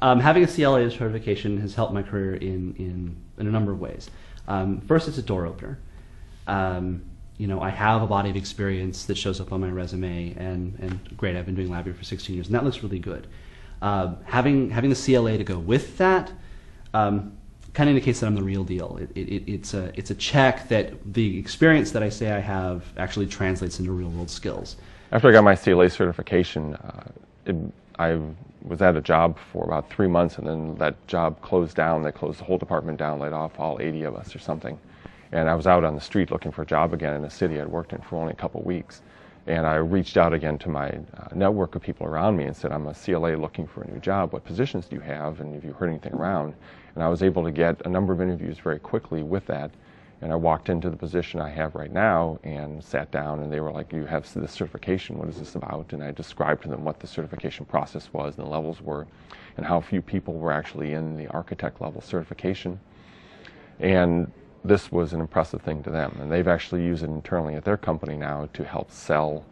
Having a CLA certification has helped my career in a number of ways. First, it's a door opener. You know, I have a body of experience that shows up on my resume, and great, I've been doing LabVIEW for 16 years, and that looks really good. Having the CLA to go with that kind of indicates that I'm the real deal. It's a check that the experience that I say I have actually translates into real world skills. After I got my CLA certification, I was at a job for about 3 months, and then that job closed down. They closed the whole department down, laid off all 80 of us or something. And I was out on the street looking for a job again in a city I'd worked in for only a couple of weeks. And I reached out again to my network of people around me and said, I'm a CLA looking for a new job. What positions do you have? And have you heard anything around? And I was able to get a number of interviews very quickly with that. And I walked into the position I have right now and sat down, and they were like, you have this certification, what is this about? And I described to them what the certification process was and the levels were, and how few people were actually in the architect level certification. And this was an impressive thing to them, and they've actually used it internally at their company now to help sell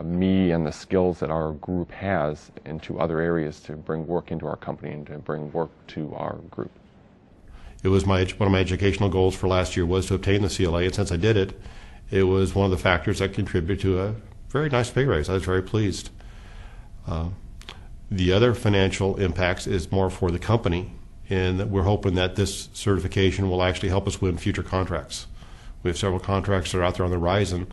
me and the skills that our group has into other areas to bring work into our company and to bring work to our group. It was one of my educational goals for last year was to obtain the CLA, and since I did it, it was one of the factors that contributed to a very nice pay raise. I was very pleased. The other financial impacts is more for the company, and we're hoping that this certification will actually help us win future contracts. We have several contracts that are out there on the horizon,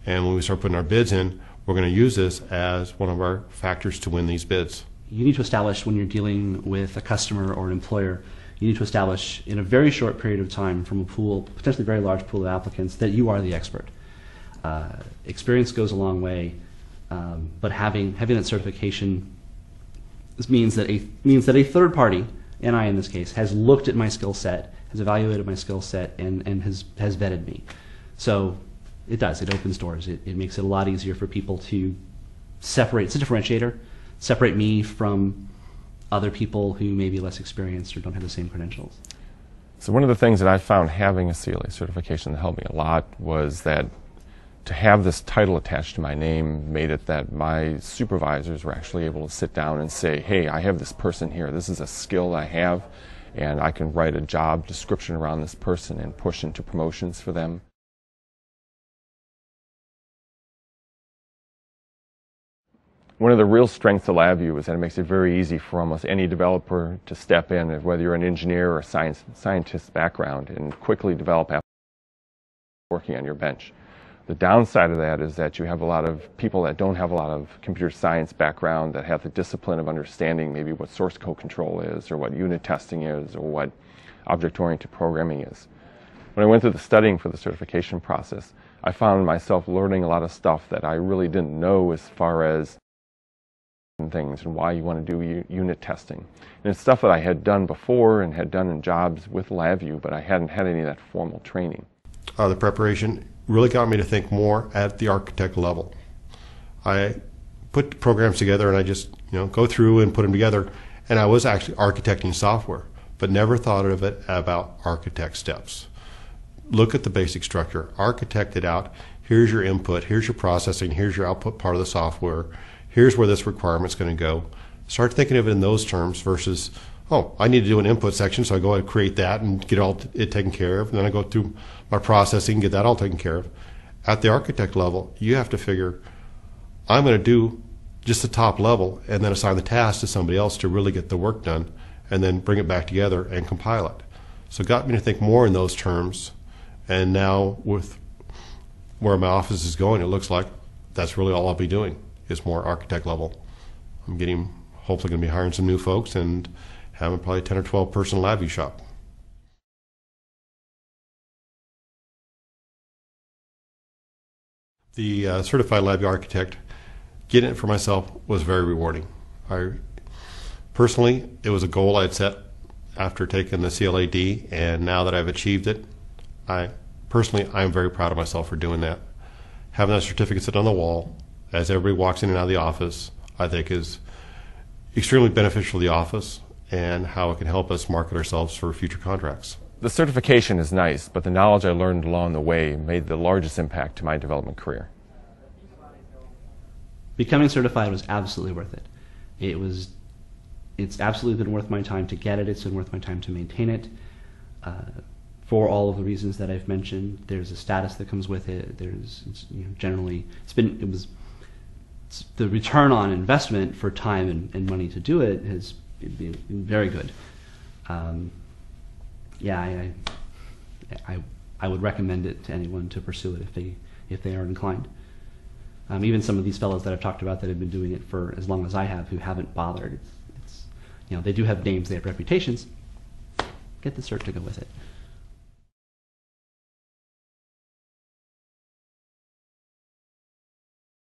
and when we start putting our bids in, we're going to use this as one of our factors to win these bids. You need to establish, when you're dealing with a customer or an employer, you need to establish in a very short period of time from a pool, potentially very large pool of applicants, that you are the expert. Experience goes a long way, but having that certification means that a third party, and I in this case, has looked at my skill set, has evaluated my skill set, and has vetted me. So it opens doors. It makes it a lot easier for people to separate. It's a differentiator. Separate me from other people who may be less experienced or don't have the same credentials. So one of the things that I found having a CLA certification that helped me a lot was that to have this title attached to my name made it that my supervisors were actually able to sit down and say, hey, I have this person here, this is a skill I have, and I can write a job description around this person and push into promotions for them. One of the real strengths of LabVIEW is that it makes it very easy for almost any developer to step in, whether you're an engineer or a scientist background, and quickly develop applications working on your bench. The downside of that is that you have a lot of people that don't have a lot of computer science background, that have the discipline of understanding maybe what source code control is, or what unit testing is, or what object-oriented programming is. When I went through the studying for the certification process, I found myself learning a lot of stuff that I really didn't know as far as things and why you want to do unit testing. And it's stuff that I had done before and had done in jobs with LabVIEW, but I hadn't had any of that formal training. The preparation really got me to think more at the architect level. I put programs together and I just go through and put them together, and I was actually architecting software, but never thought of it about architect steps. Look at the basic structure, architect it out. Here's your input, here's your processing, here's your output part of the software. Here's where this requirement's going to go. Start thinking of it in those terms versus, oh, I need to do an input section, so I go and create that and get it taken care of. And then I go through my processing and get that all taken care of. At the architect level, you have to figure, I'm going to do just the top level and then assign the task to somebody else to really get the work done and then bring it back together and compile it. So it got me to think more in those terms. And now with where my office is going, it looks like that's really all I'll be doing. Is more architect level. I'm hopefully going to be hiring some new folks and having probably a 10 or 12 person LabVIEW shop. The certified LabVIEW architect, getting it for myself was very rewarding. Personally, it was a goal I'd set after taking the CLAD, and now that I've achieved it, I'm very proud of myself for doing that. Having that certificate sit on the wall as everybody walks in and out of the office, I think is extremely beneficial to the office and how it can help us market ourselves for future contracts. The certification is nice, but the knowledge I learned along the way made the largest impact to my development career. Becoming certified was absolutely worth it. it's absolutely been worth my time to get it. It's been worth my time to maintain it. For all of the reasons that I've mentioned, there's a status that comes with it. There's, generally, the return on investment for time and money to do it has been very good. I would recommend it to anyone to pursue it if they are inclined. Even some of these fellows that I've talked about that have been doing it for as long as I have, who haven't bothered. They do have names, they have reputations. Get the cert to go with it.